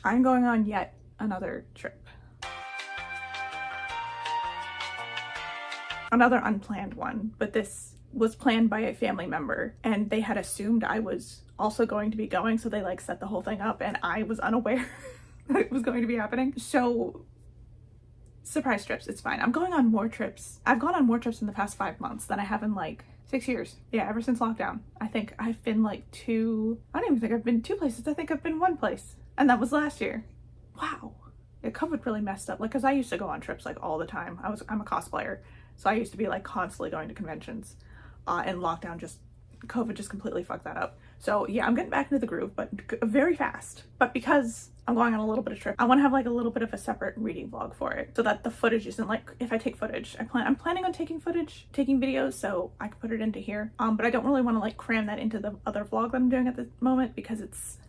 I'm going on yet another trip. Another unplanned one, but this was planned by a family member and they had assumed I was also going to be going, so they like set the whole thing up and I was unaware that it was going to be happening. So surprise trips, it's fine. I'm going on more trips. I've gone on more trips in the past 5 months than I have in like 6 years. Yeah, ever since lockdown. I think I've been like I don't even think I've been 2 places. I think I've been 1 place, and that was last year. Wow. Yeah, COVID really messed up. Like, cause I used to go on trips like all the time. I'm a cosplayer. So I used to be like constantly going to conventions, and lockdown COVID just completely fucked that up. So yeah, I'm getting back into the groove, but very fast. But because I'm going on a little bit of trip, I want to have like a little bit of a separate reading vlog for it, so that the footage isn't like, if I take footage, I'm planning on taking videos, so I can put it into here. But I don't really want to like cram that into the other vlog that I'm doing at the moment, because it's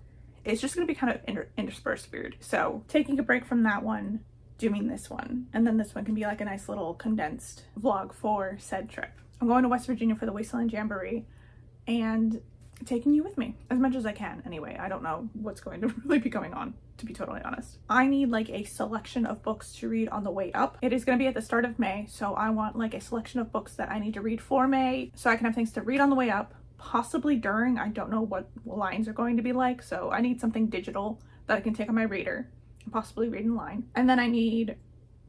just going to be kind of interspersed weird. So taking a break from that one, doing this one, and then this one can be like a nice little condensed vlog for said trip. I'm going to West Virginia for the Wasteland Jamboree and taking you with me as much as I can. Anyway, I don't know what's going to really be going on, to be totally honest. I need like a selection of books to read on the way up. It is going to be at the start of May, so I want like a selection of books that I need to read for May, so I can have things to read on the way up, possibly during. I don't know what lines are going to be like, so I need something digital that I can take on my reader and possibly read in line. And then I need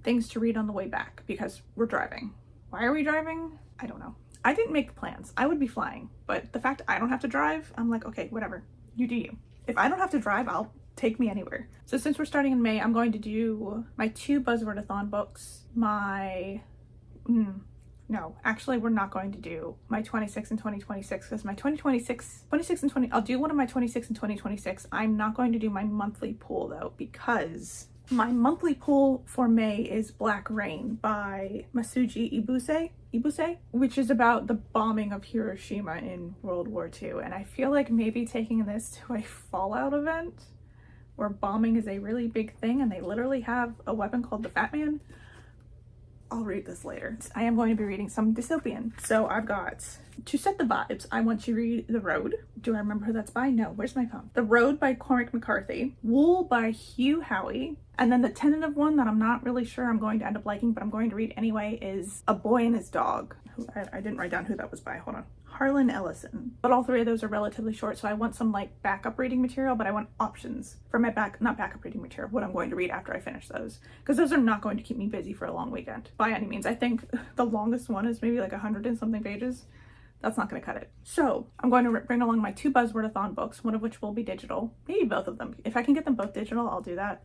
things to read on the way back, because we're driving. Why are we driving? I don't know. I didn't make the plans. I would be flying, but the fact I don't have to drive, I'm like, okay, whatever, you do you. If I don't have to drive, I'll take me anywhere. So since we're starting in May, I'm going to do my 2 Buzzword-a-thon books, no, actually we're not going to do my 26 and 2026, because my 26 and 20, I'll do one of my 26 and 2026. I'm not going to do my monthly pool though, because my monthly pool for May is Black Rain by Masuji Ibuse, which is about the bombing of Hiroshima in World War II. And I feel like maybe taking this to a Fallout event where bombing is a really big thing and they literally have a weapon called the Fat Man. I'll read this later. I am going to be reading some dystopian. So I've got, to set the vibes, I want to read The Road. Do I remember who that's by? No, where's my phone? The Road by Cormac McCarthy. Wool by Hugh, Howey. And then the tentative one that I'm not really sure I'm going to end up liking, but I'm going to read anyway, is A Boy and His Dog. I didn't write down who that was by, hold on. Harlan Ellison. But all 3 of those are relatively short, so I want some like backup reading material, but I want options for my not backup reading material, what I'm going to read after I finish those, because those are not going to keep me busy for a long weekend by any means. I think the longest one is maybe like 100 and something pages. That's not going to cut it. So I'm going to bring along my 2 Buzzword-a-thon books, one of which will be digital, maybe both of them. If I can get them both digital, I'll do that.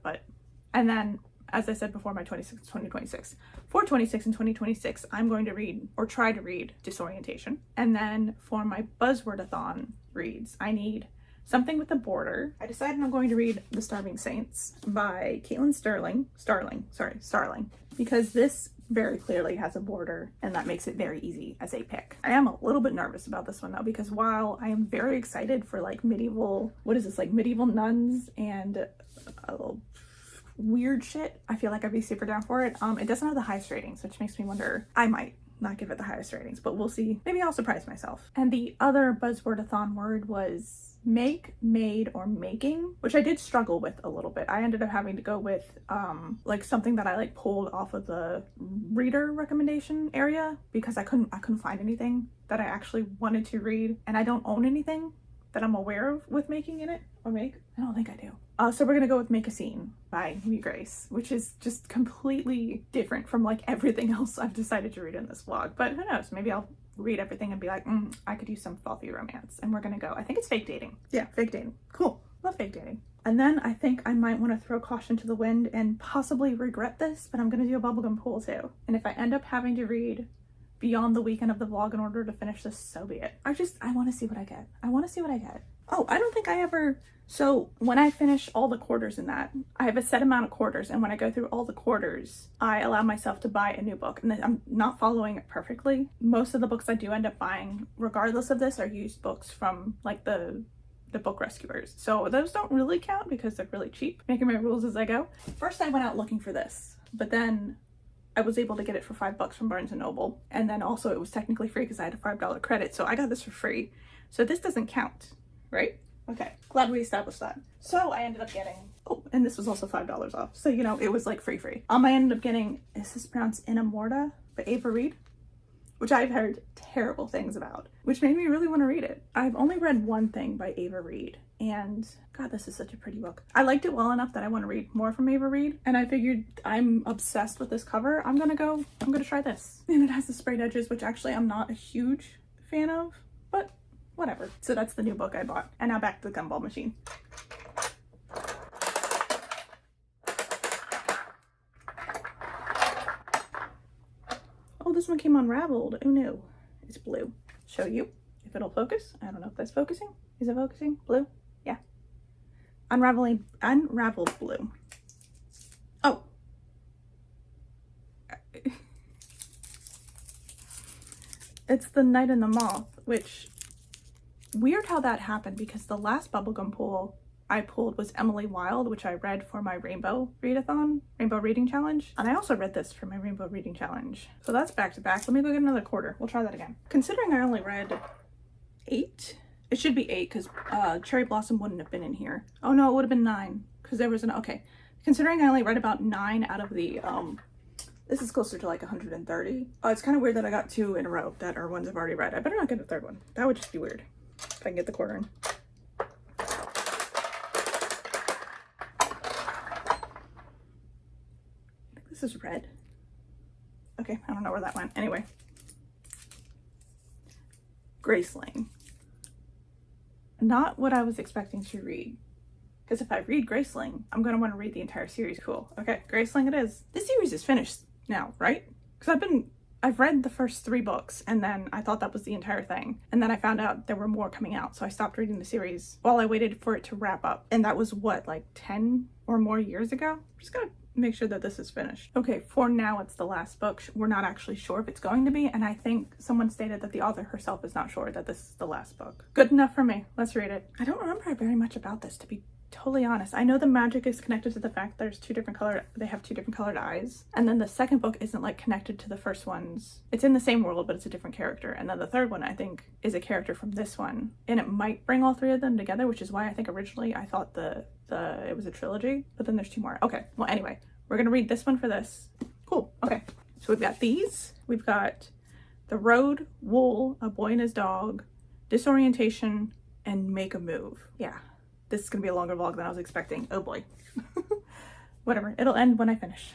And then, as I said before, my 26 and 2026. For 26 and 2026, I'm going to read, or try to read, Disorientation. And then for my Buzzword-a-thon reads, I need something with a border. I decided I'm going to read The Starving Saints by Starling, because this very clearly has a border and that makes it very easy as a pick. I am a little bit nervous about this one though, because while I am very excited for like medieval, medieval nuns and weird shit, I feel like I'd be super down for it. It doesn't have the highest ratings, which makes me wonder, I might not give it the highest ratings, but we'll see. Maybe I'll surprise myself. And the other Buzzword-a-thon word was make, made, or making, which I did struggle with a little bit. I ended up having to go with like something that I like pulled off of the reader recommendation area, because I couldn't find anything that I actually wanted to read, and I don't own anything that I'm aware of with making in it, or make. I don't think I do. So we're gonna go with Make a Scene by Me Grace, which is just completely different from like everything else I've decided to read in this vlog. But who knows, maybe I'll read everything and be like, I could use some frothy romance. And we're gonna go, I think it's fake dating. Yeah, fake dating. Cool, love fake dating. And then I think I might want to throw caution to the wind and possibly regret this, but I'm gonna do a bubblegum pool too. And if I end up having to read beyond the weekend of the vlog in order to finish this, so be it. I want to see what I get. Oh, I don't think I ever, so when I finish all the quarters in that, I have a set amount of quarters, and when I go through all the quarters, I allow myself to buy a new book. And I'm not following it perfectly. Most of the books I do end up buying, regardless of this, are used books from like the book rescuers. So those don't really count because they're really cheap, making my rules as I go. First I went out looking for this, but then I was able to get it for $5 from Barnes & Noble. And then also it was technically free because I had a $5 credit. So I got this for free. So this doesn't count, right? Okay, glad we established that. So I ended up getting Oh, and this was also $5 off. So, you know, it was like free. I ended up getting, is this pronounced Innamorata by Ava Reid? Which I've heard terrible things about, which made me really want to read it. I've only read one thing by Ava Reid, and God, this is such a pretty book. I liked it well enough that I want to read more from Ava Reid, and I figured I'm obsessed with this cover. I'm gonna try this. And it has the sprayed edges, which actually I'm not a huge fan of, but whatever. So that's the new book I bought. And now back to the gumball machine. Oh, this one came unraveled. Oh no, it's blue. Show you if it'll focus. I don't know if that's focusing. Is it focusing? Blue? Yeah. Unraveled blue. Oh. It's The Night and the Moth, which, weird how that happened, because the last bubblegum pull I pulled was Emily Wilde, which I read for my Rainbow Reading Challenge. And I also read this for my Rainbow Reading Challenge. So that's back to back. Let me go get another quarter. We'll try that again. Considering I only read 8, it should be 8 because Cherry Blossom wouldn't have been in here. Oh no, it would have been 9 because there was okay. Considering I only read about 9 out of the, this is closer to like 130. It's kind of weird that I got 2 in a row that are ones I've already read. I better not get a third one. That would just be weird if I can get the quarter in. This is red. Okay, I don't know where that went. Anyway. Graceling. Not what I was expecting to read. Because if I read Graceling, I'm going to want to read the entire series. Cool. Okay, Graceling it is. This series is finished now, right? Because I've read the first 3 books, and then I thought that was the entire thing. And then I found out there were more coming out, so I stopped reading the series while I waited for it to wrap up. And that was what, like 10 or more years ago? I'm just gonna make sure that this is finished. Okay, for now it's the last book. We're not actually sure if it's going to be, and I think someone stated that the author herself is not sure that this is the last book. Good enough for me. Let's read it. I don't remember very much about this, to be totally honest. I know the magic is connected to the fact there's they have 2 different colored eyes, and then the second book isn't like connected to the first one's. It's in the same world, but it's a different character, and then the third one I think is a character from this one, and it might bring all 3 of them together, which is why I think originally I thought it was a trilogy, but then there's 2 more. Okay, well anyway, we're gonna read this one for this. Cool. Okay, so we've got these. We've got The Road, Wool, A Boy and His Dog, Disorientation, and Make a Move. Yeah. This is gonna be a longer vlog than I was expecting. Oh boy. Whatever, it'll end when I finish.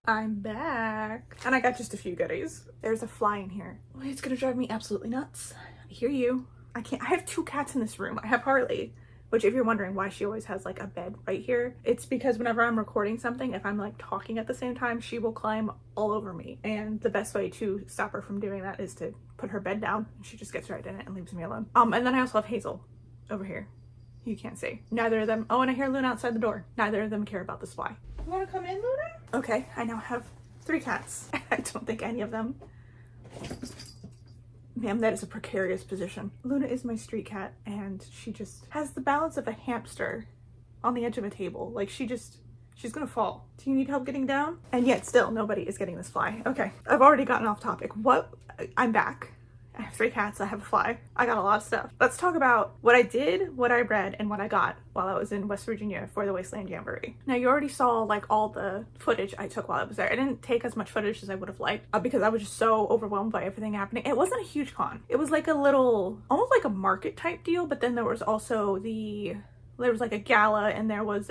I'm back. And I got just a few goodies. There's a fly in here. Oh, it's gonna drive me absolutely nuts. I hear you. I have 2 cats in this room. I have Harley, which if you're wondering why she always has like a bed right here, it's because whenever I'm recording something, if I'm like talking at the same time, she will climb all over me. And the best way to stop her from doing that is to put her bed down. She just gets right in it and leaves me alone. And then I also have Hazel over here. You can't see. Neither of them. Oh, and I hear Luna outside the door. Neither of them care about this fly. You wanna come in, Luna? Okay, I now have 3 cats. I don't think any of them. Ma'am, that is a precarious position. Luna is my street cat, and she just has the balance of a hamster on the edge of a table. Like she's gonna fall. Do you need help getting down? And yet still nobody is getting this fly. Okay, I've already gotten off topic. I'm back. I have 3 cats, I have a fly. I got a lot of stuff. Let's talk about what I did, what I read, and what I got while I was in West Virginia for the Wasteland Jamboree. Now you already saw like all the footage I took while I was there. I didn't take as much footage as I would have liked because I was just so overwhelmed by everything happening. It wasn't a huge con. It was like a little, almost like a market type deal, but then there was also there was like a gala and there was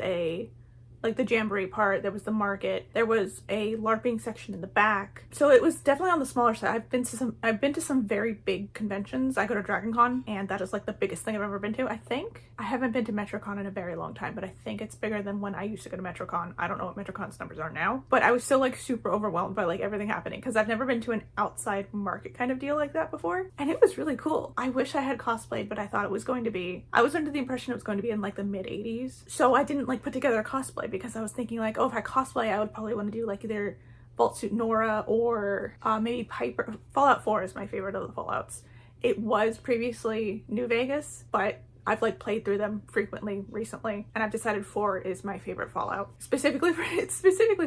like the jamboree part, there was the market, there was a LARPing section in the back. So it was definitely on the smaller side. I've been to some very big conventions. I go to Dragon Con and that is like the biggest thing I've ever been to, I think. I haven't been to MetroCon in a very long time, but I think it's bigger than when I used to go to MetroCon. I don't know what MetroCon's numbers are now, but I was still like super overwhelmed by like everything happening because I've never been to an outside market kind of deal like that before. And it was really cool. I wish I had cosplayed, but I thought it was going to be, I was under the impression it was going to be in like the mid 80s. So I didn't like put together a cosplay because I was thinking like, oh, if I cosplay, I would probably want to do like either Vault Suit Nora or maybe Piper. Fallout 4 is my favorite of the Fallouts. It was previously New Vegas, but I've like played through them frequently recently, and I've decided 4 is my favorite Fallout. Specifically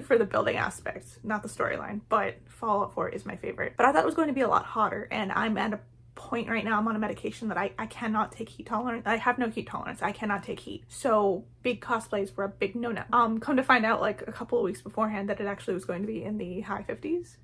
for the building aspect, not the storyline, but Fallout 4 is my favorite. But I thought it was going to be a lot hotter, and I'm at a point right now, I'm on a medication that I cannot take heat tolerance. I have no heat tolerance. I cannot take heat. So big cosplays were a big no-no. Come to find out like a couple of weeks beforehand that it actually was going to be in the high 50s,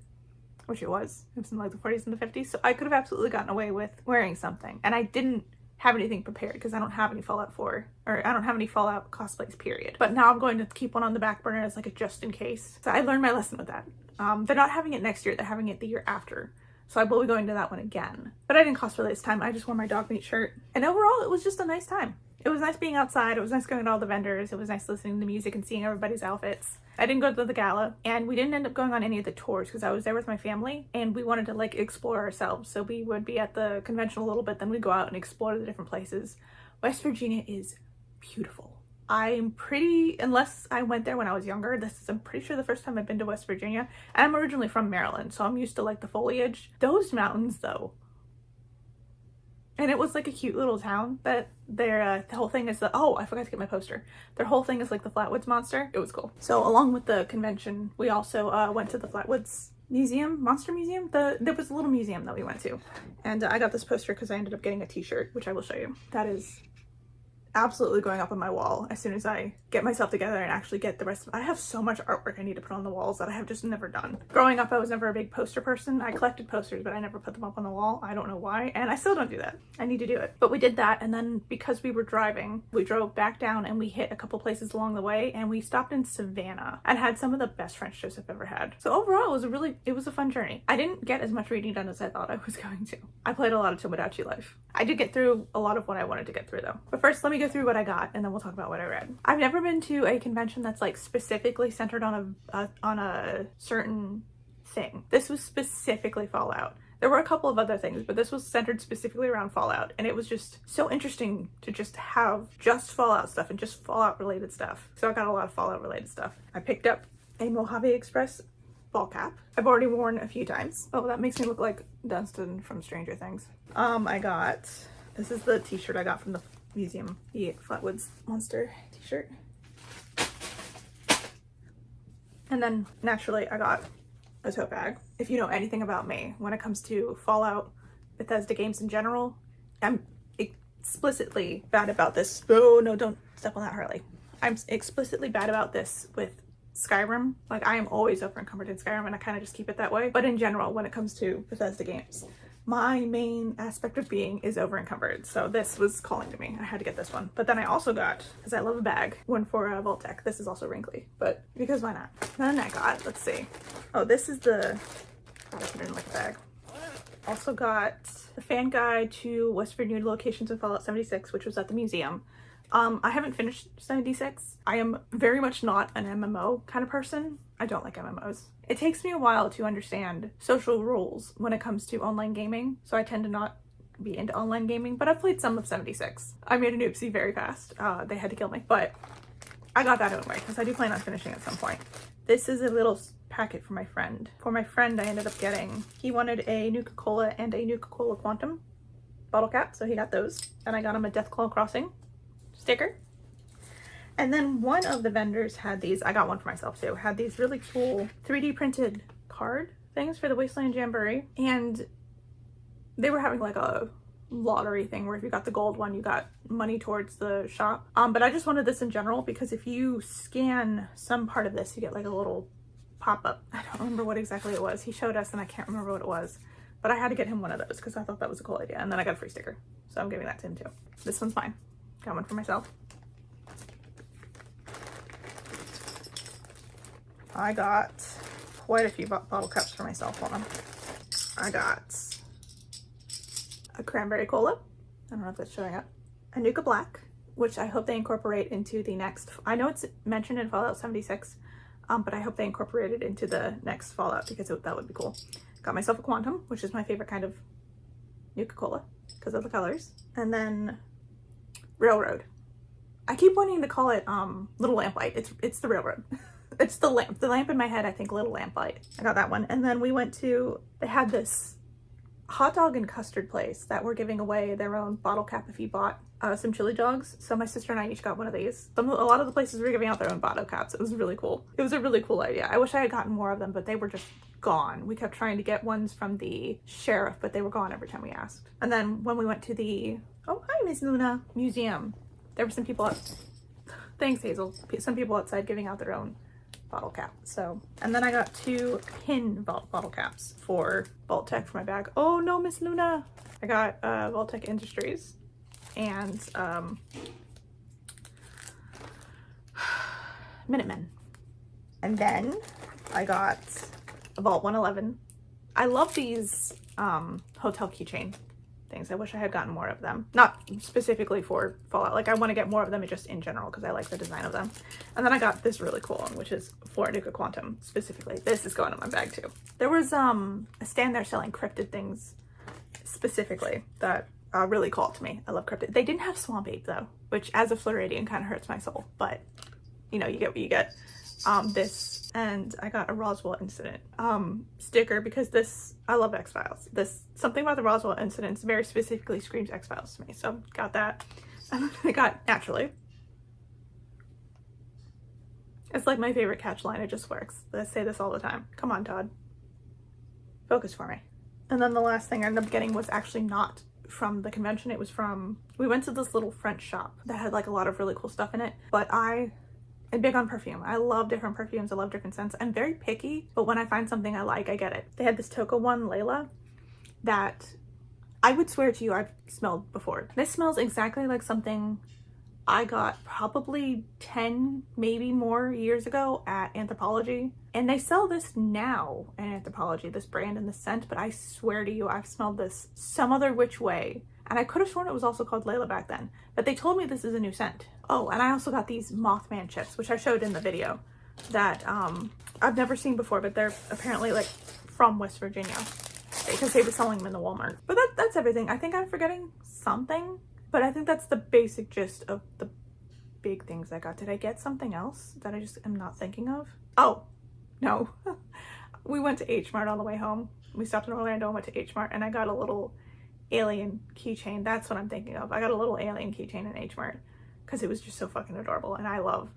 which it was. It was in like the 40s and the 50s. So I could have absolutely gotten away with wearing something. And I didn't have anything prepared because I don't have any Fallout 4, or I don't have any Fallout cosplays, period. But now I'm going to keep one on the back burner as like a just in case. So I learned my lesson with that. They're not having it next year. They're having it the year after. So I will be going to that one again. But I didn't cosplay this time. I just wore my dog meat shirt. And overall, it was just a nice time. It was nice being outside. It was nice going to all the vendors. It was nice listening to music and seeing everybody's outfits. I didn't go to the gala, and we didn't end up going on any of the tours because I was there with my family and we wanted to like explore ourselves. So we would be at the convention a little bit, then we'd go out and explore the different places. West Virginia is beautiful. I'm pretty, unless I went there when I was younger, this is, I'm pretty sure, the first time I've been to West Virginia. And I'm originally from Maryland, so I'm used to like the foliage. Those mountains though. And it was like a cute little town that the whole thing is oh, I forgot to get my poster. Their whole thing is like the Flatwoods Monster. It was cool. So along with the convention, we also went to the Flatwoods Museum, Monster Museum. There was a little museum that we went to. And I got this poster because I ended up getting a t-shirt, which I will show you. That is absolutely going up on my wall as soon as I get myself together and actually get the rest of it. I have so much artwork I need to put on the walls that I have just never done. Growing up, I was never a big poster person. I collected posters, but I never put them up on the wall. I don't know why, and I still don't do that. I need to do it. But we did that, and then because we were driving, we drove back down and we hit a couple places along the way, and we stopped in Savannah and had some of the best French toast I've ever had. So overall, it was a fun journey. I didn't get as much reading done as I thought I was going to. I played a lot of Tomodachi Life. I did get through a lot of what I wanted to get through though. But first, let me go through what I got, and then we'll talk about what I read. I've never been to a convention that's like specifically centered on a certain thing. This was specifically Fallout. There were a couple of other things, but this was centered specifically around Fallout, and it was just so interesting to just have just Fallout stuff and just Fallout related stuff. So I got a lot of Fallout related stuff. I picked up a Mojave Express ball cap. I've already worn a few times. Oh, that makes me look like Dunstan from Stranger Things. This is the t-shirt I got from the museum, the Flatwoods Monster t-shirt. And then naturally I got a tote bag. If you know anything about me, when it comes to Fallout, Bethesda games in general, I'm explicitly bad about this. Oh no, don't step on that, Harley. I'm explicitly bad about this with Skyrim. Like, I am always over encumbered in Skyrim, and I kind of just keep it that way. But in general, when it comes to Bethesda games, my main aspect of being is over encumbered. So this was calling to me. I had to get this one. But then I also got, because I love a bag, one for Vault-Tec. This is also wrinkly, but because why not? Then I got, let's see. Oh, this is the, I put it in like a bag. Also got the fan guide to West Virginia locations of Fallout 76, which was at the museum. I haven't finished 76. I am very much not an MMO kind of person. I don't like MMOs. It takes me a while to understand social rules when it comes to online gaming, so I tend to not be into online gaming, but I've played some of 76. I made an oopsie very fast. They had to kill me, but I got that anyway because I do plan on finishing at some point. This is a little packet for my friend. For my friend, I ended up getting, he wanted a Nuka-Cola and a Nuka-Cola Quantum bottle cap, so he got those. And I got him a Deathclaw Crossing sticker. And then one of the vendors had these, I got one for myself too, had these really cool 3D printed card things for the Wasteland Jamboree. And They were having like a lottery thing where if you got the gold one, you got money towards the shop. But I just wanted this in general because if you scan some part of this, you get like a little pop-up. I don't remember what exactly it was. He showed us and I can't remember what it was, but I had to get him one of those because I thought that was a cool idea. And then I got a free sticker, so I'm giving that to him too. This one's mine. Got one for myself. I got quite a few bottle caps for myself. Hold on. I got a cranberry cola. I don't know if that's showing up. A Nuka Black, which I hope they incorporate into the next. I know it's mentioned in Fallout 76, but I hope they incorporate it into the next Fallout because that would be cool. Got myself a Quantum, which is my favorite kind of Nuka Cola because of the colors. And then Railroad. I keep wanting to call it Little Lamplight. It's the Railroad. It's the lamp in my head. I think Little Lamplight. I got that one. And then we went to, they had this hot dog and custard place that were giving away their own bottle cap if you bought some chili dogs. So my sister and I each got one of these. A lot of the places were giving out their own bottle caps. It was really cool. It was a really cool idea. I wish I had gotten more of them, but they were just gone. We kept trying to get ones from the sheriff, but they were gone every time we asked. And then when we went to the, oh hi Miss Luna, museum, there were some people out, thanks Hazel, some people outside giving out their own bottle cap. So, and then I got 2 pin bottle caps for Vault-Tec for my bag. Oh no, Miss Luna! I got Vault-Tec Industries and Minutemen. And then I got a Vault 111. I love these hotel keychain things. I wish I had gotten more of them. Not specifically for Fallout. Like I want to get more of them just in general because I like the design of them. And then I got this really cool one, which is for Nuka Quantum specifically. This is going in my bag too. There was a stand there selling cryptid things specifically that really called to me. I love cryptid. They didn't have Swamp Ape though, which as a Floridian kind of hurts my soul, but you know, you get what you get. This, and I got a Roswell incident sticker because this, I love X-Files. This, something about the Roswell incident very specifically screams X-Files to me, so got that. And then I got, naturally, it's like my favorite catch line, it just works. I say this all the time. Come on, Todd. Focus for me. And then the last thing I ended up getting was actually not from the convention. It was from, we went to this little French shop that had like a lot of really cool stuff in it, but I'm big on perfume. I love different perfumes. I love different scents. I'm very picky, but when I find something I like, I get it. They had this Toko one, Layla, that I would swear to you I've smelled before. This smells exactly like something I got probably 10, maybe more years ago at Anthropologie. And they sell this now in Anthropologie, this brand and the scent, but I swear to you I've smelled this some other which way. And I could have sworn it was also called Layla back then, but they told me this is a new scent. Oh, and I also got these Mothman chips, which I showed in the video, that I've never seen before, but they're apparently like from West Virginia because they were selling them in the Walmart. But that's everything. I think I'm forgetting something, but I think that's the basic gist of the big things I got. Did I get something else that I just am not thinking of? Oh, no. We went to H Mart on the way home. We stopped in Orlando and went to H Mart, and I got a little alien keychain. That's what I'm thinking of. I got a little alien keychain in H Mart because it was just so fucking adorable, and I don't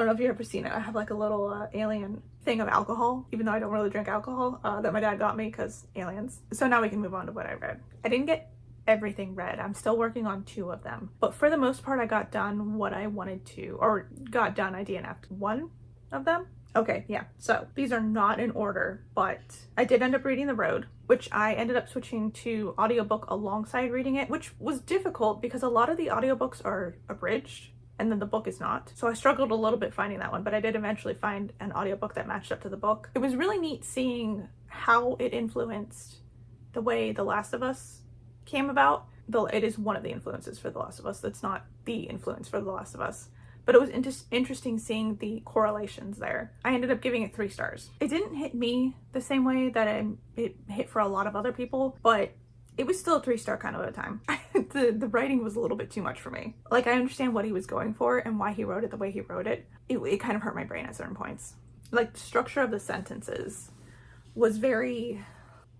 know if you've ever seen it. I have like a little alien thing of alcohol, even though I don't really drink alcohol, that my dad got me because aliens. So now we can move on to what I read. I didn't get everything read. I'm still working on 2 of them, but for the most part I got done what I wanted to, or got done. I DNF'd 1 of them. Okay, yeah, so these are not in order, but I did end up reading The Road, which I ended up switching to audiobook alongside reading it, which was difficult because a lot of the audiobooks are abridged and then the book is not. So I struggled a little bit finding that one, but I did eventually find an audiobook that matched up to the book. It was really neat seeing how it influenced the way The Last of Us came about. Though it is one of the influences for The Last of Us. That's not the influence for The Last of Us. But it was interesting seeing the correlations there. I ended up giving it 3 stars. It didn't hit me the same way that it hit for a lot of other people, but it was still a 3-star kind of a time. The writing was a little bit too much for me. Like, I understand what he was going for and why he wrote it the way he wrote it. It kind of hurt my brain at certain points. Like, the structure of the sentences was very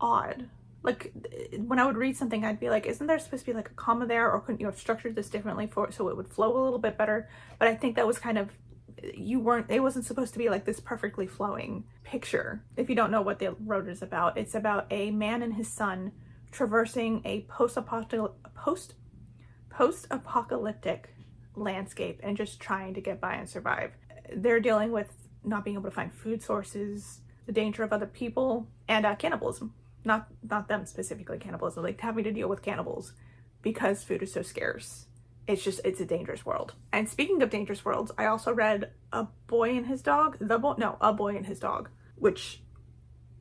odd. Like, when I would read something, I'd be like, isn't there supposed to be like a comma there, or couldn't you have structured this differently so it would flow a little bit better? But I think that was kind of, it wasn't supposed to be like this perfectly flowing picture. If you don't know what The Road is about, it's about a man and his son traversing a post-apocalyptic landscape and just trying to get by and survive. They're dealing with not being able to find food sources, the danger of other people, and cannibalism. Not them specifically, cannibalism, like having to deal with cannibals because food is so scarce. It's a dangerous world. And speaking of dangerous worlds, I also read A Boy and His Dog, A Boy and His Dog, which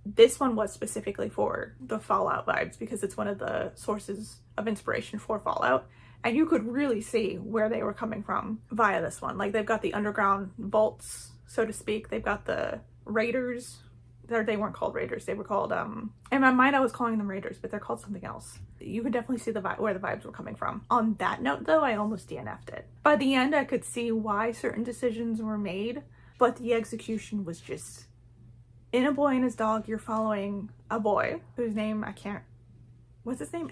this one was specifically for the Fallout vibes because it's one of the sources of inspiration for Fallout. And you could really see where they were coming from via this one. Like, they've got the underground vaults, so to speak. They've got the raiders. They weren't called raiders. They were called, in my mind I was calling them raiders, but they're called something else. You could definitely see where the vibes were coming from. On that note, though, I almost DNF'd it. By the end, I could see why certain decisions were made, but the execution was just... In A Boy and His Dog, you're following a boy whose name what's his name?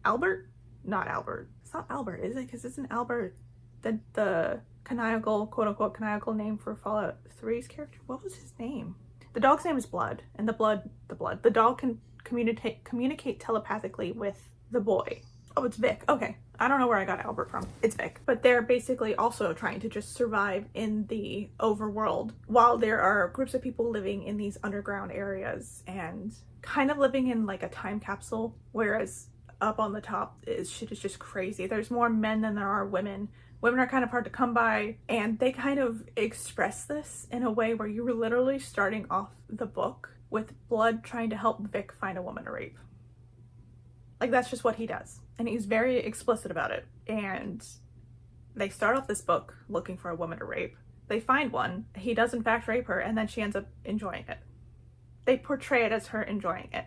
Albert? Not Albert. It's not Albert, is it? Because isn't Albert the canonical, quote-unquote canonical name for Fallout 3's character? What was his name? The dog's name is Blood, and the dog can communicate telepathically with the boy. Oh, it's Vic. Okay. I don't know where I got Albert from. It's Vic. But they're basically also trying to just survive in the overworld while there are groups of people living in these underground areas and kind of living in like a time capsule, whereas up on the top shit is just crazy. There's more men than there are women. Women are kind of hard to come by, and they kind of express this in a way where you were literally starting off the book with Blood trying to help Vic find a woman to rape. Like, that's just what he does. And he's very explicit about it. And they start off this book looking for a woman to rape. They find one. He does in fact rape her, and then she ends up enjoying it. They portray it as her enjoying it.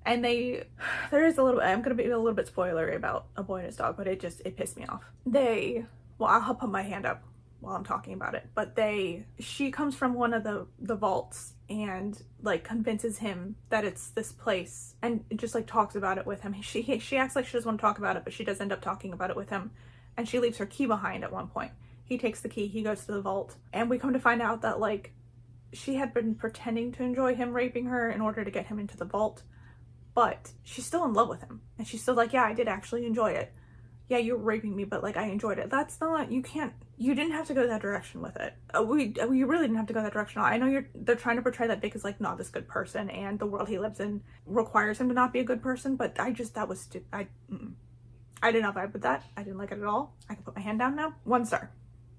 And there is a little, I'm going to be a little bit spoilery about A Boy and His Dog, but it pissed me off. Well, I'll put my hand up while I'm talking about it, but she comes from one of the vaults and like convinces him that it's this place and just like talks about it with him. She acts like she doesn't want to talk about it, but she does end up talking about it with him, and she leaves her key behind at one point. He takes the key, he goes to the vault, and we come to find out that like she had been pretending to enjoy him raping her in order to get him into the vault, but she's still in love with him, and she's still like, yeah, I did actually enjoy it. Yeah, you were raping me, but like I enjoyed it. That's not, you didn't have to go that direction with it. You really didn't have to go that direction. I know they're trying to portray that Vic is like not this good person, and the world he lives in requires him to not be a good person, but that was stupid. I did not vibe with that. I didn't like it at all. I can put my hand down now. 1 star.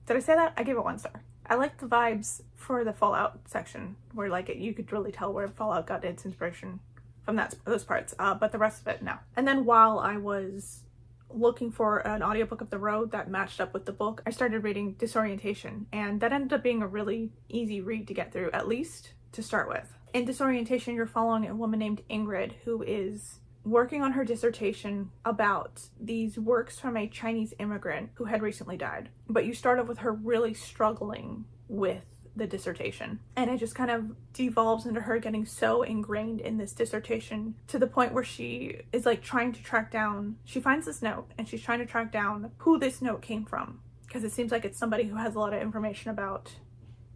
Did I say that? I gave it 1 star. I liked the vibes for the Fallout section where like you could really tell where Fallout got its inspiration from those parts, but the rest of it, no. And then while I was looking for an audiobook of The Road that matched up with the book, I started reading Disorientation, and that ended up being a really easy read to get through, at least to start with. In Disorientation, you're following a woman named Ingrid who is working on her dissertation about these works from a Chinese immigrant who had recently died. But you start off with her really struggling with the dissertation, and it just kind of devolves into her getting so ingrained in this dissertation to the point where she is like trying to track down, she finds this note and she's trying to track down who this note came from, because it seems like it's somebody who has a lot of information about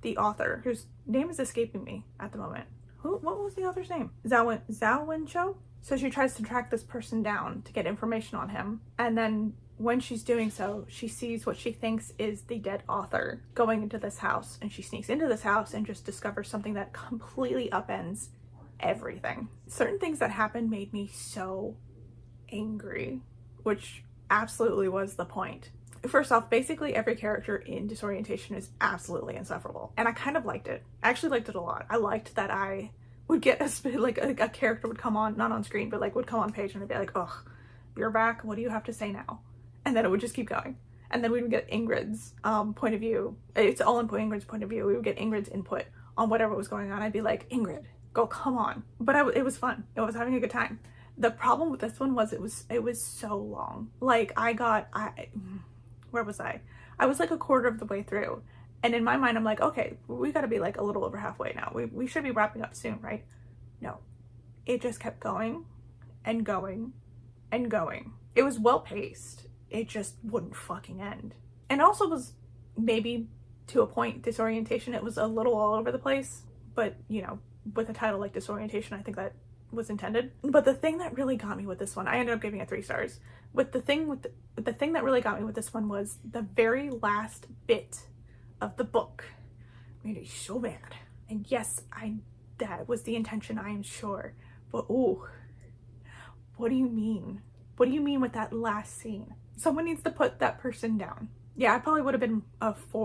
the author, whose name is escaping me at the moment. What was the author's name? Zhao Chou? So she tries to track this person down to get information on him, and then when she's doing so, she sees what she thinks is the dead author going into this house, and she sneaks into this house and just discovers something that completely upends everything. Certain things that happened made me so angry, which absolutely was the point. First off, basically every character in Disorientation is absolutely insufferable, and I kind of liked it. I actually liked it a lot. I liked that I would get a character would come on, not on screen, but like would come on page and I'd be like, ugh, you're back, what do you have to say now? And then it would just keep going. And then we would get Ingrid's point of view. It's all in Ingrid's point of view. We would get Ingrid's input on whatever was going on. I'd be like, Ingrid, go, come on. But it was fun. I was having a good time. The problem with this one was it was so long. Like where was I? I was like a quarter of the way through. And in my mind, I'm like, okay, we gotta be like a little over halfway now. We should be wrapping up soon, right? No. It just kept going and going and going. It was well paced. It just wouldn't fucking end. And also was maybe to a point Disorientation, it was a little all over the place, but you know, with a title like Disorientation, I think that was intended. But the thing that really got me with this one, I ended up giving it 3 stars. The thing that really got me with this one was the very last bit of the book made me so mad. And yes, that was the intention, I am sure. But oh, what do you mean? What do you mean with that last scene? Someone needs to put that person down. Yeah, I probably would have been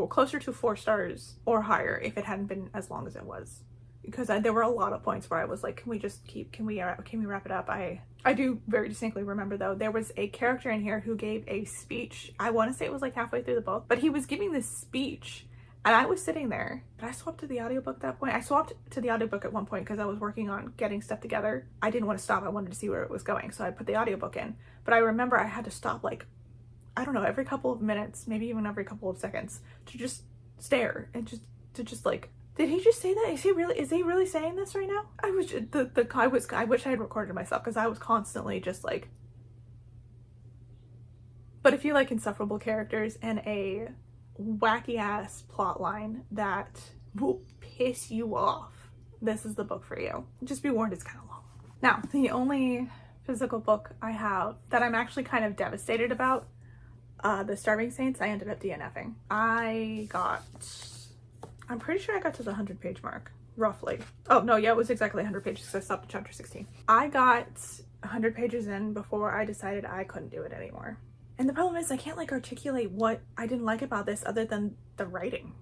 closer to 4 stars or higher if it hadn't been as long as it was. Because there were a lot of points where I was like, can we wrap it up? I do very distinctly remember, though, there was a character in here who gave a speech. I want to say it was like halfway through the book, but he was giving this speech and I was sitting there. Did I swap to the audiobook at that point? I swapped to the audiobook at one point because I was working on getting stuff together. I didn't want to stop. I wanted to see where it was going. So I put the audiobook in, but I remember I had to stop, like, I don't know, every couple of minutes, maybe even every couple of seconds, to just stare and just like, did he just say that? Is he really saying this right now? I wish I had recorded myself because I was constantly just like. But if you like insufferable characters and a wacky ass plot line that will piss you off, this is the book for you. Just be warned, it's kind of long. Now, the only physical book I have that I'm actually kind of devastated about, The Starving Saints, I ended up DNFing. I'm pretty sure I got to the 100-page mark, roughly. Oh, no, yeah, it was exactly 100 pages because I stopped at chapter 16. I got 100 pages in before I decided I couldn't do it anymore. And the problem is I can't, like, articulate what I didn't like about this other than the writing.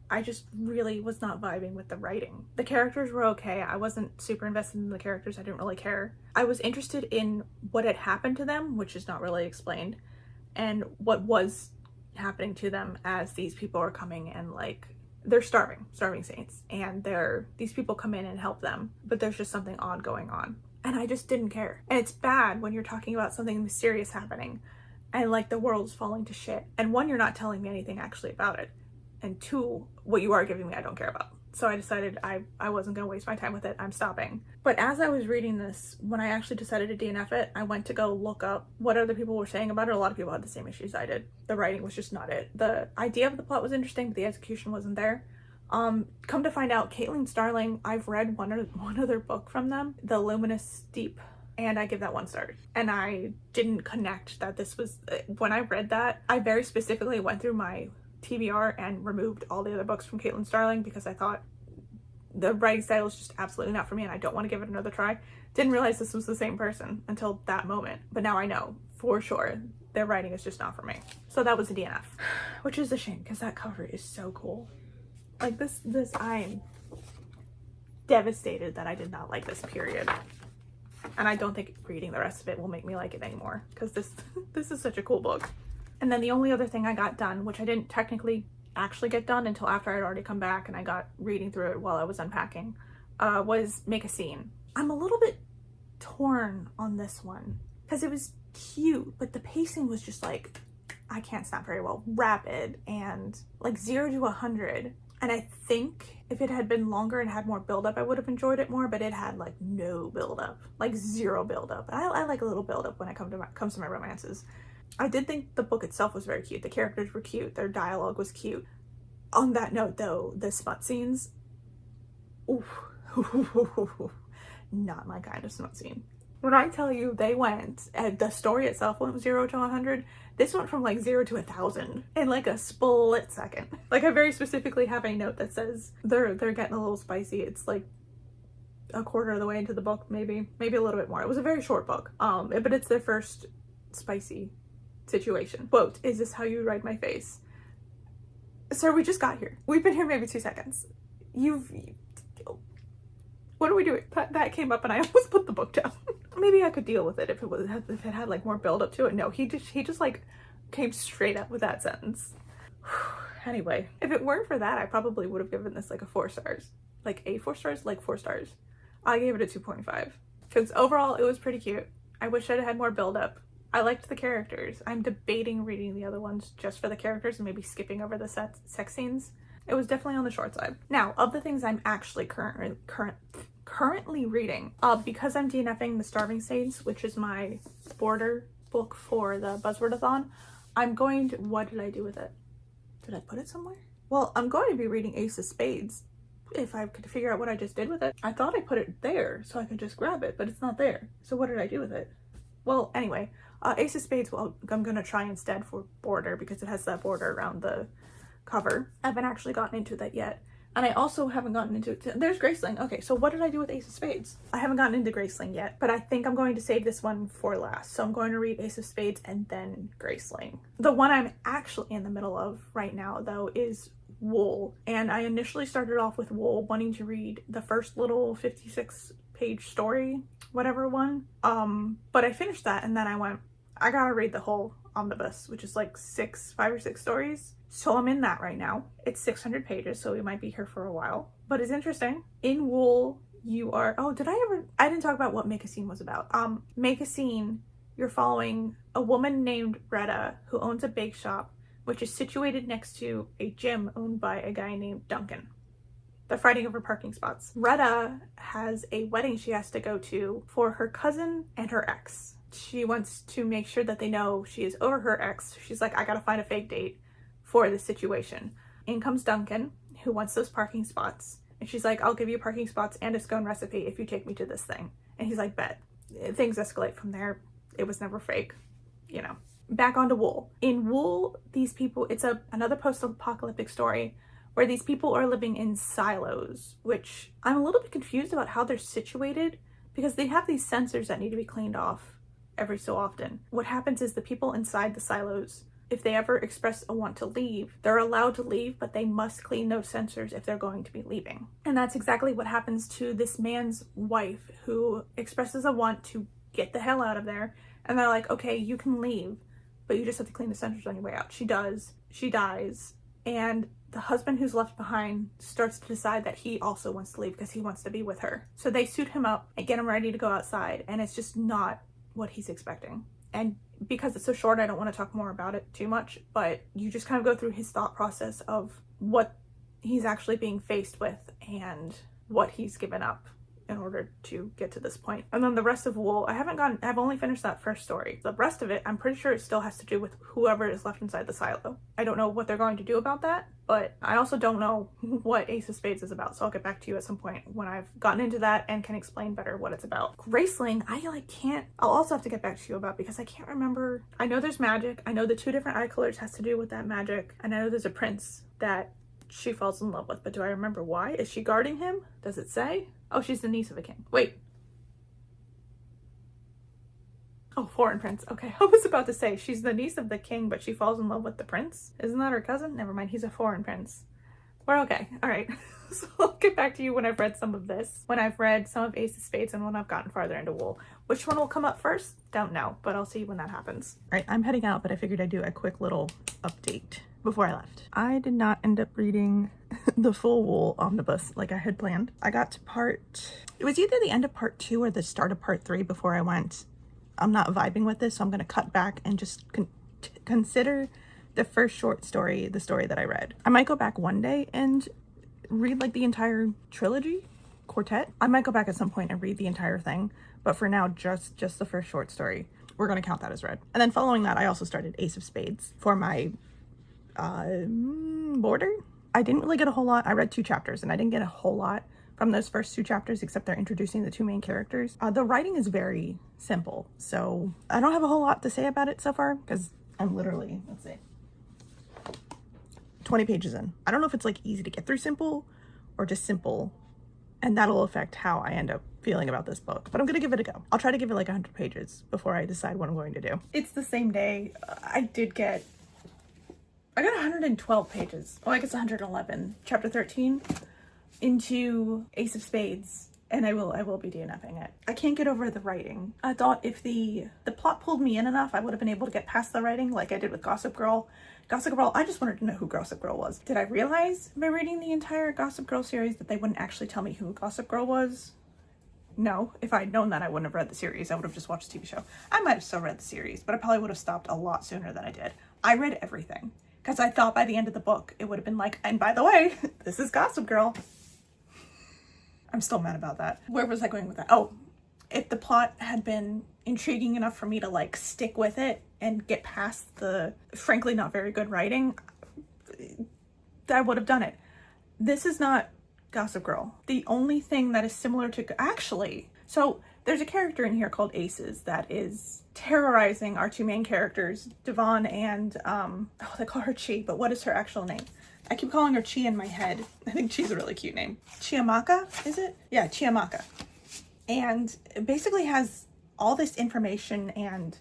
I just really was not vibing with the writing. The characters were okay. I wasn't super invested in the characters. I didn't really care. I was interested in what had happened to them, which is not really explained, and what was happening to them as these people are coming and, like, they're starving saints, and these people come in and help them, but there's just something odd going on. And I just didn't care. And it's bad when you're talking about something mysterious happening and, like, the world's falling to shit. And 1, you're not telling me anything actually about it. And 2, what you are giving me, I don't care about. So I decided I wasn't gonna waste my time with it. I'm stopping. But as I was reading this, when I actually decided to DNF it, I went to go look up what other people were saying about it. A lot of people had the same issues I did. The writing was just not it. The idea of the plot was interesting, but the execution wasn't there. Come to find out, Caitlin Starling, I've read one other book from them, The Luminous Deep, and I give that 1 star. And I didn't connect that this was, when I read that, I very specifically went through my TBR and removed all the other books from Caitlin Starling because I thought the writing style is just absolutely not for me and I don't want to give it another try. Didn't realize this was the same person until that moment, but now I know for sure their writing is just not for me. So that was a DNF, which is a shame because that cover is so cool. Like this I'm devastated that I did not like this, period. And I don't think reading the rest of it will make me like it anymore because this is such a cool book. And then the only other thing I got done, which I didn't technically actually get done until after I'd already come back and I got reading through it while I was unpacking, was Make a Scene. I'm a little bit torn on this one because it was cute, but the pacing was just like, I can't snap very well, rapid and like 0 to 100. And I think if it had been longer and had more buildup, I would have enjoyed it more, but it had like no buildup, like 0 buildup. And I like a little buildup when it comes to my romances. I did think the book itself was very cute. The characters were cute. Their dialogue was cute. On that note, though, the smut scenes, oof, not my kind of smut scene. When I tell you they went, the story itself went 0 to 100, this went from like 0 to 1,000 in like a split second. Like I very specifically have a note that says they're getting a little spicy. It's like a quarter of the way into the book, maybe a little bit more. It was a very short book, but it's their first spicy situation. Quote, "Is this how you ride my face? Sir, we just got here. We've been here maybe 2 seconds. What are we doing?" That came up and I almost put the book down. Maybe I could deal with it if it had like more build up to it. No, he just like came straight up with that sentence. Anyway, if it weren't for that, I probably would have given this like a 4 stars. Like a 4 stars? Like 4 stars. I gave it a 2.5. Because overall, it was pretty cute. I wish I'd had more build up. I liked the characters. I'm debating reading the other ones just for the characters and maybe skipping over the sex scenes. It was definitely on the short side. Now, of the things I'm actually currently reading, because I'm DNFing The Starving Saints, which is my border book for the Buzzword-a-thon, I'm going to, what did I do with it? Did I put it somewhere? Well, I'm going to be reading Ace of Spades if I could figure out what I just did with it. I thought I put it there so I could just grab it, but it's not there. So what did I do with it? Well, anyway, Ace of Spades, well, I'm gonna try instead for border because it has that border around the cover. I haven't actually gotten into that yet. And I also haven't gotten into it. There's Graceling. Okay, so what did I do with Ace of Spades? I haven't gotten into Graceling yet, but I think I'm going to save this one for last. So I'm going to read Ace of Spades and then Graceling. The one I'm actually in the middle of right now, though, is Wool. And I initially started off with Wool, wanting to read the first little 56-page story, whatever one. But I finished that, and then I went, I gotta read the whole omnibus, which is like 5 or 6 stories. So I'm in that right now. It's 600 pages, so we might be here for a while. But it's interesting. In Wool, you are... Oh, I didn't talk about what Make a Scene was about. Make a Scene, you're following a woman named Retta who owns a bake shop, which is situated next to a gym owned by a guy named Duncan. They're fighting over parking spots. Retta has a wedding she has to go to for her cousin and her ex. She wants to make sure that they know she is over her ex. She's like, I gotta find a fake date for this situation. In comes Duncan, who wants those parking spots. And she's like, I'll give you parking spots and a scone recipe if you take me to this thing. And he's like, bet. Things escalate from there. It was never fake, you know. Back onto Wool. In Wool, these people, it's another post-apocalyptic story where these people are living in silos, which I'm a little bit confused about how they're situated because they have these sensors that need to be cleaned off every so often. What happens is the people inside the silos, if they ever express a want to leave, they're allowed to leave, but they must clean those sensors if they're going to be leaving. And that's exactly what happens to this man's wife who expresses a want to get the hell out of there. And they're like, okay, you can leave, but you just have to clean the sensors on your way out. She does. She dies. And the husband who's left behind starts to decide that he also wants to leave because he wants to be with her. So they suit him up and get him ready to go outside. And it's just not what he's expecting. And because it's so short, I don't want to talk more about it too much, but you just kind of go through his thought process of what he's actually being faced with and what he's given up in order to get to this point. And then the rest of Wool, I've only finished that first story. The rest of it, I'm pretty sure it still has to do with whoever is left inside the silo. I don't know what they're going to do about that, but I also don't know what Ace of Spades is about, so I'll get back to you at some point when I've gotten into that and can explain better what it's about. Graceling, I'll also have to get back to you about because I can't remember. I know there's magic. I know the 2 different eye colors has to do with that magic. And I know there's a prince that she falls in love with, but do I remember why? Is she guarding him? Does it say? Oh, she's the niece of a king. Wait. Oh, foreign prince. Okay, I was about to say she's the niece of the king, but she falls in love with the prince. Isn't that her cousin? Never mind, he's a foreign prince. We're okay. All right. So I'll get back to you when I've read some of this, when I've read some of Ace of Spades and when I've gotten farther into Wool. Which one will come up first? Don't know, but I'll see when that happens. All right, I'm heading out, but I figured I'd do a quick little update before I left. I did not end up reading the full Wool omnibus like I had planned. I got to it was either the end of part 2 or the start of part 3 before I went, I'm not vibing with this, so I'm going to cut back and just consider the first short story, the story that I read. I might go back one day and read like the entire trilogy, quartet. I might go back at some point and read the entire thing, but for now, just the first short story. We're going to count that as read. And then following that, I also started Ace of Spades for my border. I didn't really get a whole lot. I read 2 chapters and I didn't get a whole lot from those first 2 chapters, except they're introducing the 2 main characters. The writing is very simple, so I don't have a whole lot to say about it so far because I'm literally, let's see, 20 pages in. I don't know if it's like easy to get through simple or just simple, and that'll affect how I end up feeling about this book, but I'm gonna give it a go. I'll try to give it like 100 pages before I decide what I'm going to do. It's the same day. I got 112 pages. Oh, I guess 111. Chapter 13 into Ace of Spades, and I will be DNFing it. I can't get over the writing. I thought if the plot pulled me in enough, I would have been able to get past the writing like I did with Gossip Girl. Gossip Girl, I just wanted to know who Gossip Girl was. Did I realize by reading the entire Gossip Girl series that they wouldn't actually tell me who Gossip Girl was? No. If I'd known that, I wouldn't have read the series. I would have just watched the TV show. I might have still read the series, but I probably would have stopped a lot sooner than I did. I read everything because I thought by the end of the book, it would have been like, and by the way, this is Gossip Girl. I'm still mad about that. Where was I going with that? Oh, if the plot had been intriguing enough for me to like stick with it and get past the frankly not very good writing, I would have done it. This is not Gossip Girl. The only thing that is similar to, actually, so there's a character in here called Aces that is terrorizing our two main characters, Devon and, they call her Chi, but what is her actual name? I keep calling her Chi in my head. I think Chi's a really cute name. Chiamaka, is it? Yeah, Chiamaka. And it basically has all this information and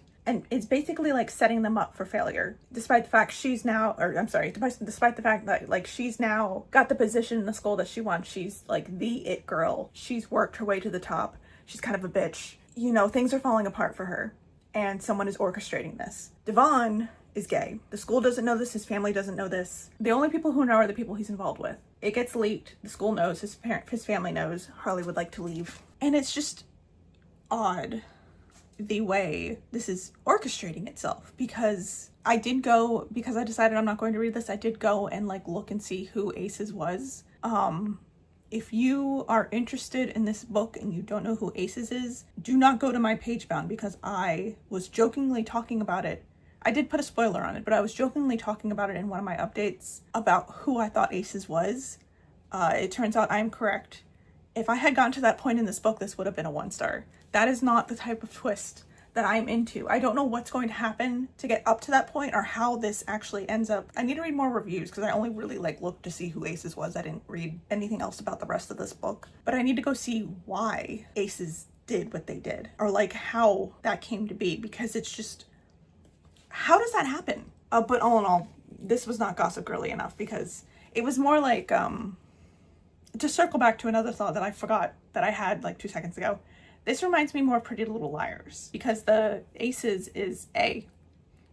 it's basically like setting them up for failure, despite the fact she's now, or I'm sorry, despite the fact that like she's now got the position in the school that she wants. She's like the it girl. She's worked her way to the top. She's kind of a bitch. You know, things are falling apart for her and someone is orchestrating this. Devon is gay. The school doesn't know this. His family doesn't know this. The only people who know are the people he's involved with. It gets leaked. The school knows. His family knows. Harley would like to leave. And it's just odd the way this is orchestrating itself, because I decided I'm not going to read this. I did go and like look and see who Aces was. If you are interested in this book and you don't know who Aces is, do not go to my page bound, because I was jokingly talking about it. I did put a spoiler on it, but I was jokingly talking about it in one of my updates about who I thought Aces was. It turns out I'm correct. If I had gotten to that point in this book, this would have been a 1-star. That is not the type of twist that I'm into. I don't know what's going to happen to get up to that point or how this actually ends up. I need to read more reviews because I only really like looked to see who Aces was. I didn't read anything else about the rest of this book. But I need to go see why Aces did what they did, or like how that came to be, because it's just, how does that happen? But all in all, this was not Gossip Girly enough, because it was more like, to circle back to another thought that I forgot that I had like 2 seconds ago. This reminds me more of Pretty Little Liars, because the Aces is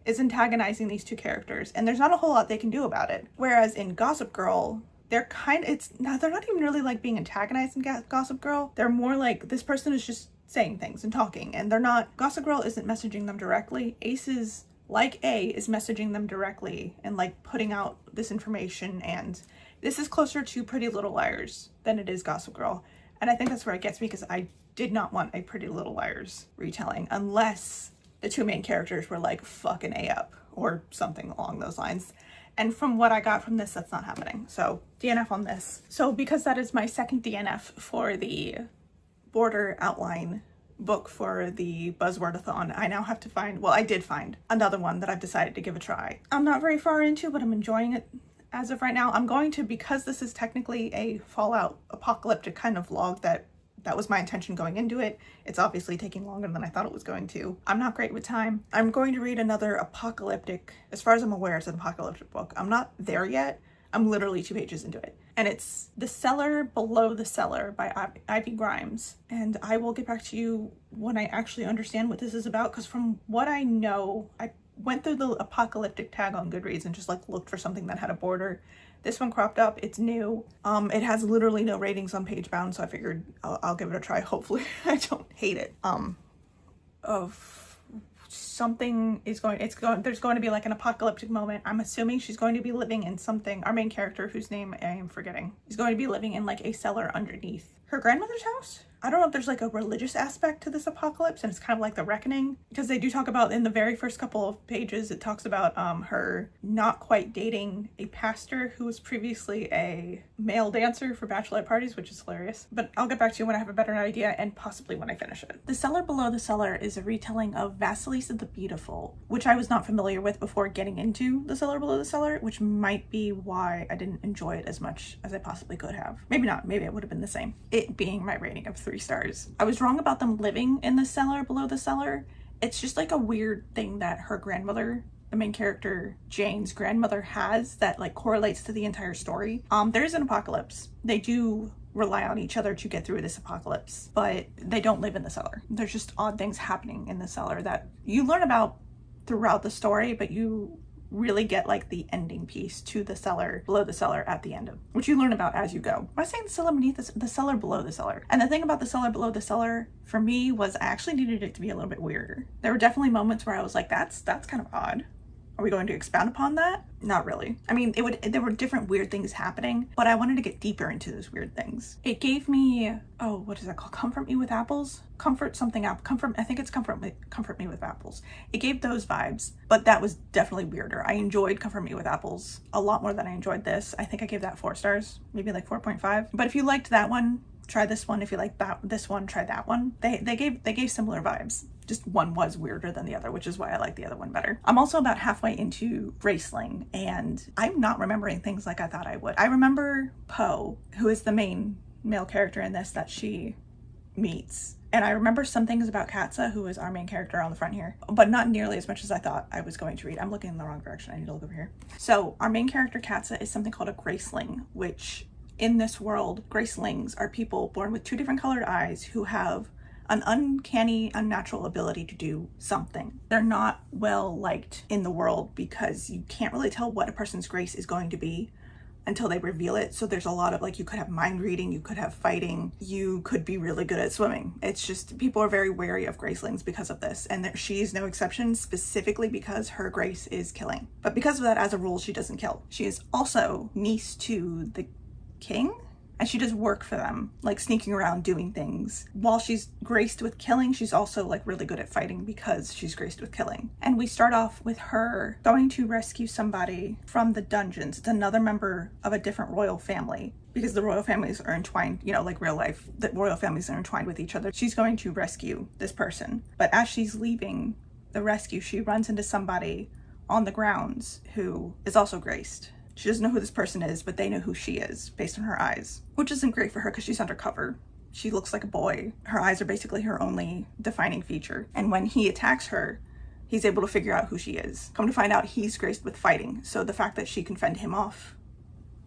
antagonizing these two characters, and there's not a whole lot they can do about it. Whereas in Gossip Girl, they're not even really like being antagonized in Gossip Girl. They're more like, this person is just saying things and talking, and they're not, Gossip Girl isn't messaging them directly. Aces, like is messaging them directly and like putting out this information, and this is closer to Pretty Little Liars than it is Gossip Girl. And I think that's where it gets me, because I did not want a Pretty Little Liars retelling unless the two main characters were like fucking A up or something along those lines. And from what I got from this, that's not happening. So DNF on this. So because that is my second DNF for the border outline book for the Buzzwordathon, I now have to find, well, I did find another one that I've decided to give a try. I'm not very far into, but I'm enjoying it as of right now. I'm going to, because this is technically a Fallout apocalyptic kind of vlog, that was my intention going into it. It's obviously taking longer than I thought it was going to. I'm not great with time. I'm going to read another apocalyptic, as far as I'm aware, it's an apocalyptic book. I'm not there yet. I'm literally 2 pages into it. And it's The Cellar Below the Cellar by Ivy Grimes. And I will get back to you when I actually understand what this is about, because from what I know, I went through the apocalyptic tag on Goodreads and just like looked for something that had a border. This one cropped up. It's new. It has literally no ratings on Pagebound, so I figured I'll give it a try. Hopefully I don't hate it. Of something is going, there's going to be like an apocalyptic moment. I'm assuming she's going to be living in something. Our main character, whose name I am forgetting, is going to be living in like a cellar underneath her grandmother's house. I don't know if there's like a religious aspect to this apocalypse, and it's kind of like the reckoning, because they do talk about, in the very first couple of pages, it talks about her not quite dating a pastor who was previously a male dancer for bachelorette parties, which is hilarious. But I'll get back to you when I have a better idea, and possibly when I finish it. The Cellar Below the Cellar is a retelling of Vasilisa the Beautiful, which I was not familiar with before getting into The Cellar Below the Cellar, which might be why I didn't enjoy it as much as I possibly could have. Maybe not. Maybe it would have been the same. It being my rating of 3 stars. I was wrong about them living in the cellar below the cellar. It's just like a weird thing that her grandmother, the main character Jane's grandmother, has that like correlates to the entire story. There is an apocalypse. They do rely on each other to get through this apocalypse, but they don't live in the cellar. There's just odd things happening in the cellar that you learn about throughout the story, but you really get like the ending piece to The Cellar Below the Cellar at the end of, which you learn about as you go. I was saying the cellar beneath the cellar below the cellar. And the thing about The Cellar Below the Cellar for me was I actually needed it to be a little bit weirder. There were definitely moments where I was like, that's kind of odd. Are we going to expound upon that? Not really. I mean, there were different weird things happening, but I wanted to get deeper into those weird things. It gave me, oh, what is that called? Comfort Me with Apples? Comfort something up. I think it's Comfort Me with Apples. It gave those vibes, but that was definitely weirder. I enjoyed Comfort Me with Apples a lot more than I enjoyed this. I think I gave that 4 stars, maybe like 4.5. But if you liked that one, try this one. If you like this one, try that one. They gave similar vibes. Just one was weirder than the other, which is why I like the other one better. I'm also about halfway into Graceling, and I'm not remembering things like I thought I would. I remember Poe, who is the main male character in this that she meets. And I remember some things about Katsa, who is our main character on the front here, but not nearly as much as I thought I was going to read. I'm looking in the wrong direction. I need to look over here. So our main character, Katsa, is something called a Graceling, which in this world, Gracelings are people born with 2 different colored eyes who have an uncanny, unnatural ability to do something. They're not well liked in the world because you can't really tell what a person's grace is going to be until they reveal it. So there's a lot of, like, you could have mind reading, you could have fighting, you could be really good at swimming. It's just, people are very wary of Gracelings because of this, and she's no exception, specifically because her grace is killing. But because of that, as a rule, she doesn't kill. She is also niece to the king, and she does work for them, like sneaking around doing things. While she's graced with killing, she's also like really good at fighting because she's graced with killing. And we start off with her going to rescue somebody from the dungeons. It's another member of a different royal family, because the royal families are entwined, you know, like real life, the royal families are entwined with each other. She's going to rescue this person. But as she's leaving the rescue, she runs into somebody on the grounds who is also graced. She doesn't know who this person is, but they know who she is based on her eyes, which isn't great for her because she's undercover. She looks like a boy. Her eyes are basically her only defining feature. And when he attacks her, he's able to figure out who she is. Come to find out, he's graced with fighting. So the fact that she can fend him off,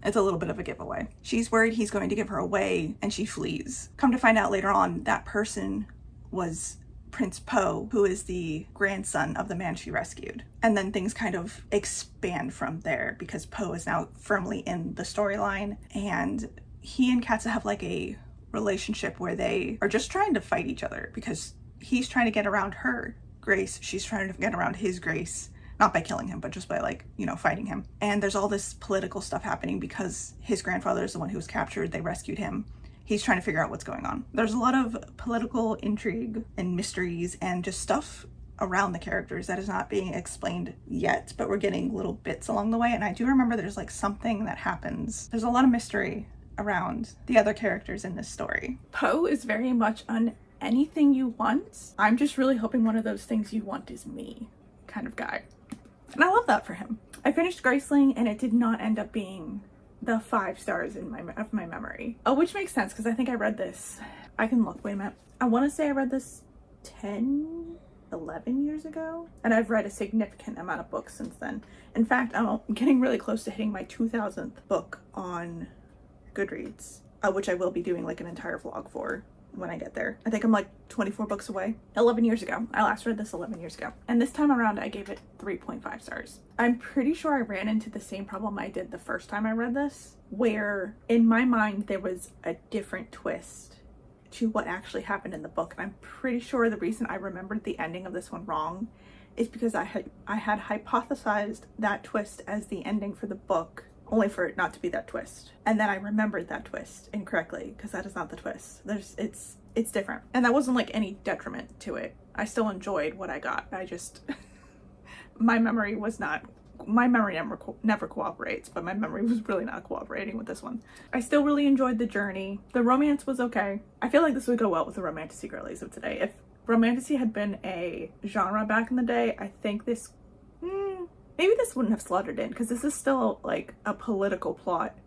it's a little bit of a giveaway. She's worried he's going to give her away, and she flees. Come to find out later on, that person was Prince Poe, who is the grandson of the man she rescued. And then things kind of expand from there because Poe is now firmly in the storyline, and he and Katsa have like a relationship where they are just trying to fight each other because he's trying to get around her grace, she's trying to get around his grace, not by killing him, but just by, like, you know, fighting him. And there's all this political stuff happening because his grandfather is the one who was captured, they rescued him. He's trying to figure out what's going on. There's a lot of political intrigue and mysteries and just stuff around the characters that is not being explained yet, but we're getting little bits along the way. And I do remember there's like something that happens. There's a lot of mystery around the other characters in this story. Poe is very much on anything you want. I'm just really hoping one of those things you want is me kind of guy. And I love that for him. I finished Graceling and it did not end up being the 5 stars in my memory. Oh, which makes sense because I think I read this. I can look, wait a minute. I want to say I read this 10, 11 years ago, and I've read a significant amount of books since then. In fact, I'm getting really close to hitting my 2000th book on Goodreads, which I will be doing like an entire vlog for when I get there. I think I'm like 24 books away. 11 years ago. I last read this 11 years ago. And this time around, I gave it 3.5 stars. I'm pretty sure I ran into the same problem I did the first time I read this, where in my mind, there was a different twist to what actually happened in the book. And I'm pretty sure the reason I remembered the ending of this one wrong is because I had hypothesized that twist as the ending for the book, only for it not to be that twist. And then I remembered that twist incorrectly because that is not the twist. It's different. And that wasn't like any detriment to it. I still enjoyed what I got. I just, my memory never cooperates, but my memory was really not cooperating with this one. I still really enjoyed the journey. The romance was okay. I feel like this would go well with the romantasy girlies of today. If romantasy had been a genre back in the day, I think this, maybe this wouldn't have slotted in because this is still like a political plot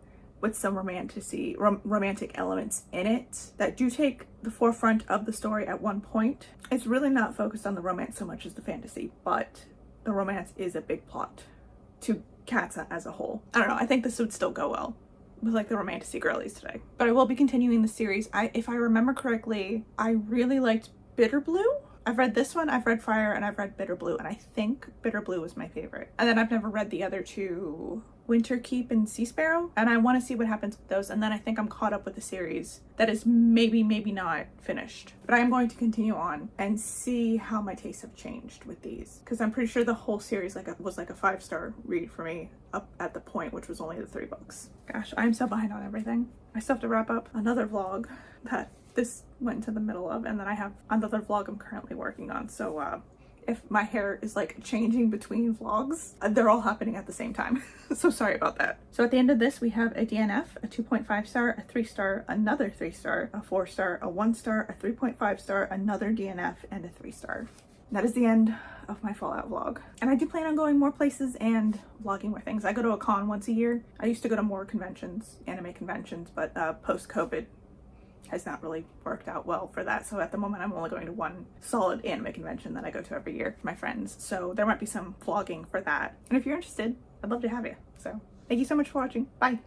with some romantic elements in it that do take the forefront of the story at one point. It's really not focused on the romance so much as the fantasy, but the romance is a big plot to Katsa as a whole. I don't know, I think this would still go well with like the romantasy girlies today. But I will be continuing the series. If I remember correctly, I really liked Bitter Blue. I've read this one, I've read Fire, and I've read Bitter Blue, and I think Bitter Blue was my favorite. And then I've never read the other two Winter Keep and Sea Sparrow, and I want to see what happens with those, and then I think I'm caught up with a series that is maybe not finished. But I am going to continue on and see how my tastes have changed with these, because I'm pretty sure the whole series was like a 5-star read for me up at the point, which was only the 3 books. Gosh, I'm so behind on everything. I still have to wrap up another vlog that this went into the middle of, and then I have another vlog I'm currently working on, so if my hair is like changing between vlogs, they're all happening at the same time. So sorry about that. So at the end of this, we have a DNF, a 2.5 star, a 3 star, another 3 star, a 4 star, a 1 star, a 3.5 star, another DNF, and a 3 star. That is the end of my Fallout vlog. And I do plan on going more places and vlogging more things. I go to a con once a year. I used to go to more conventions, anime conventions, but post-COVID has not really worked out well for that. So at the moment, I'm only going to one solid anime convention that I go to every year with my friends. So there might be some vlogging for that. And if you're interested, I'd love to have you. So thank you so much for watching. Bye.